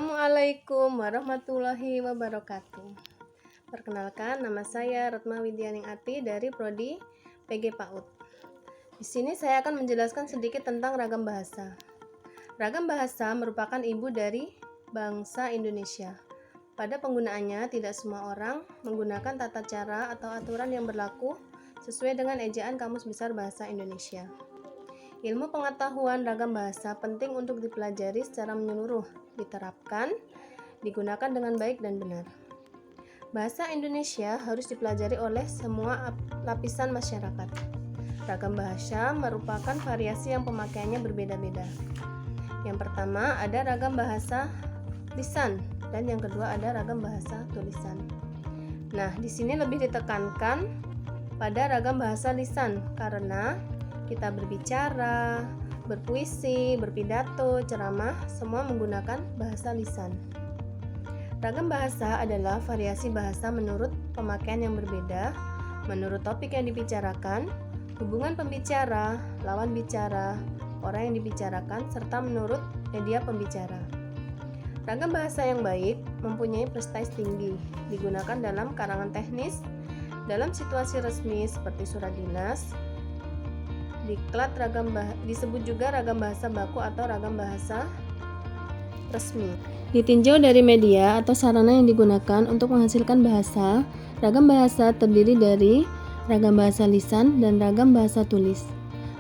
Assalamualaikum warahmatullahi wabarakatuh. Perkenalkan, nama saya Retma Widianingati dari Prodi PG PAUD. Di sini saya akan menjelaskan sedikit tentang ragam bahasa. Ragam bahasa merupakan ibu dari bangsa Indonesia. Pada penggunaannya, tidak semua orang menggunakan tata cara atau aturan yang berlaku sesuai dengan ejaan Kamus Besar Bahasa Indonesia. Ilmu pengetahuan ragam bahasa penting untuk dipelajari secara menyeluruh, diterapkan, digunakan dengan baik dan benar. Bahasa Indonesia harus dipelajari oleh semua lapisan masyarakat. Ragam bahasa merupakan variasi yang pemakaiannya berbeda-beda. Yang pertama ada ragam bahasa lisan dan yang kedua ada ragam bahasa tulisan. Nah, di sini lebih ditekankan pada ragam bahasa lisan karena kita berbicara, berpuisi, berpidato, ceramah, semua menggunakan bahasa lisan. Ragam bahasa adalah variasi bahasa menurut pemakaian yang berbeda, menurut topik yang dibicarakan, hubungan pembicara, lawan bicara, orang yang dibicarakan, serta menurut media pembicara. Ragam bahasa yang baik mempunyai prestasi tinggi, digunakan dalam karangan teknis, dalam situasi resmi seperti surat dinas, diklat disebut juga ragam bahasa baku atau ragam bahasa resmi. Ditinjau dari media atau sarana yang digunakan untuk menghasilkan bahasa, ragam bahasa terdiri dari ragam bahasa lisan dan ragam bahasa tulis.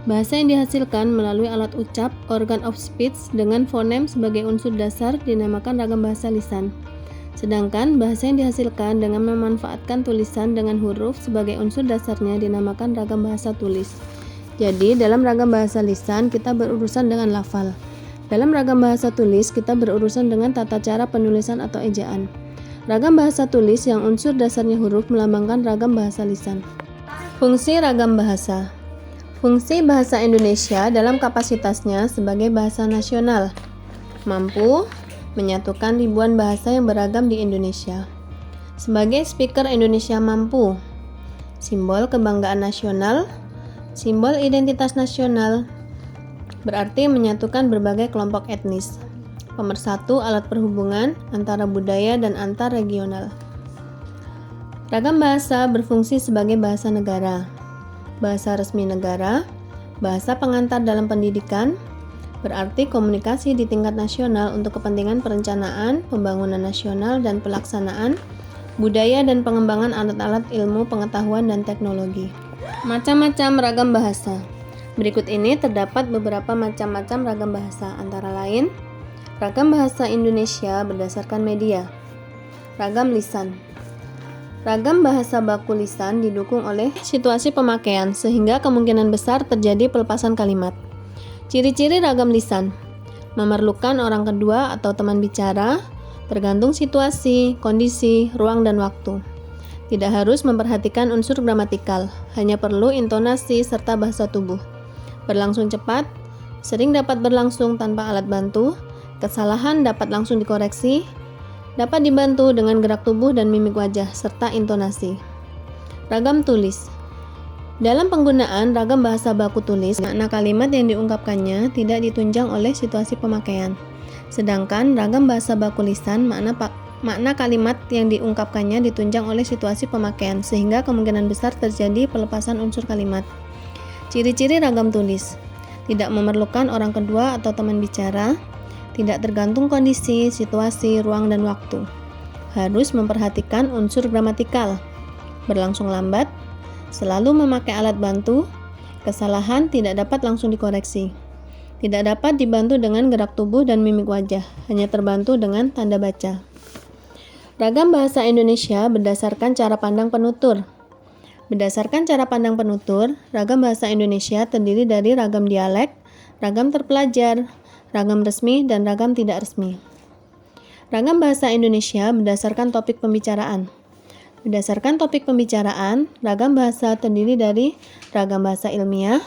Bahasa yang dihasilkan melalui alat ucap, organ of speech dengan fonem sebagai unsur dasar dinamakan ragam bahasa lisan. Sedangkan bahasa yang dihasilkan dengan memanfaatkan tulisan dengan huruf sebagai unsur dasarnya dinamakan ragam bahasa tulis. Jadi, dalam ragam bahasa lisan kita berurusan dengan lafal. Dalam ragam bahasa tulis kita berurusan dengan tata cara penulisan atau ejaan. Ragam bahasa tulis yang unsur dasarnya huruf melambangkan ragam bahasa lisan. Fungsi ragam bahasa. Fungsi bahasa Indonesia dalam kapasitasnya sebagai bahasa nasional mampu menyatukan ribuan bahasa yang beragam di Indonesia. Sebagai speaker Indonesia mampu simbol kebanggaan nasional, simbol identitas nasional, berarti menyatukan berbagai kelompok etnis. Pemersatu alat perhubungan antara budaya dan antar regional. Ragam bahasa berfungsi sebagai bahasa negara, bahasa resmi negara, bahasa pengantar dalam pendidikan, berarti komunikasi di tingkat nasional untuk kepentingan perencanaan, pembangunan nasional, dan pelaksanaan budaya dan pengembangan alat-alat ilmu, pengetahuan, dan teknologi. Macam-macam ragam bahasa. Berikut ini terdapat beberapa macam-macam ragam bahasa, antara lain ragam bahasa Indonesia berdasarkan media. Ragam lisan. Ragam bahasa baku lisan didukung oleh situasi pemakaian sehingga kemungkinan besar terjadi pelepasan kalimat. Ciri-ciri ragam lisan. Memerlukan orang kedua atau teman bicara, tergantung situasi, kondisi, ruang, dan waktu. Tidak harus memperhatikan unsur gramatikal, hanya perlu intonasi serta bahasa tubuh. Berlangsung cepat, sering dapat berlangsung tanpa alat bantu, kesalahan dapat langsung dikoreksi, dapat dibantu dengan gerak tubuh dan mimik wajah, serta intonasi. Ragam tulis. Dalam penggunaan ragam bahasa baku tulis, makna kalimat yang diungkapkannya tidak ditunjang oleh situasi pemakaian. Sedangkan ragam bahasa baku lisan, makna kalimat yang diungkapkannya ditunjang oleh situasi pemakaian, sehingga kemungkinan besar terjadi pelepasan unsur kalimat. Ciri-ciri ragam tulis. Tidak memerlukan orang kedua atau teman bicara, tidak tergantung kondisi, situasi, ruang, dan waktu. Harus memperhatikan unsur gramatikal. Berlangsung lambat, selalu memakai alat bantu, kesalahan tidak dapat langsung dikoreksi. Tidak dapat dibantu dengan gerak tubuh dan mimik wajah, hanya terbantu dengan tanda baca. Ragam bahasa Indonesia berdasarkan cara pandang penutur. Berdasarkan cara pandang penutur, ragam bahasa Indonesia terdiri dari ragam dialek, ragam terpelajar, ragam resmi, dan ragam tidak resmi. Ragam bahasa Indonesia berdasarkan topik pembicaraan. Berdasarkan topik pembicaraan, ragam bahasa terdiri dari ragam bahasa ilmiah,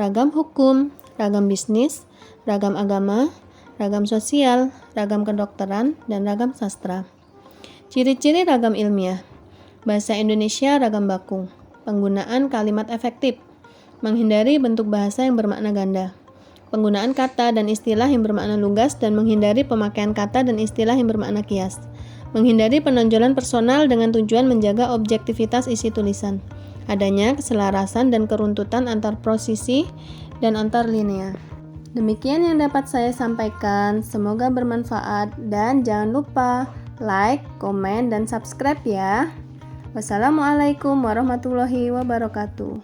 ragam hukum, ragam bisnis, ragam agama, ragam sosial, ragam kedokteran, dan ragam sastra. Ciri-ciri ragam ilmiah. Bahasa Indonesia ragam baku. Penggunaan kalimat efektif. Menghindari bentuk bahasa yang bermakna ganda. penggunaan kata dan istilah yang bermakna lugas, dan menghindari pemakaian kata dan istilah yang bermakna kias. Menghindari penonjolan personal dengan tujuan menjaga objektivitas isi tulisan. Adanya keselarasan dan keruntutan antar posisi dan antar linea. Demikian yang dapat saya sampaikan, semoga bermanfaat dan jangan lupa like, komen, dan subscribe ya. Wassalamualaikum warahmatullahi wabarakatuh.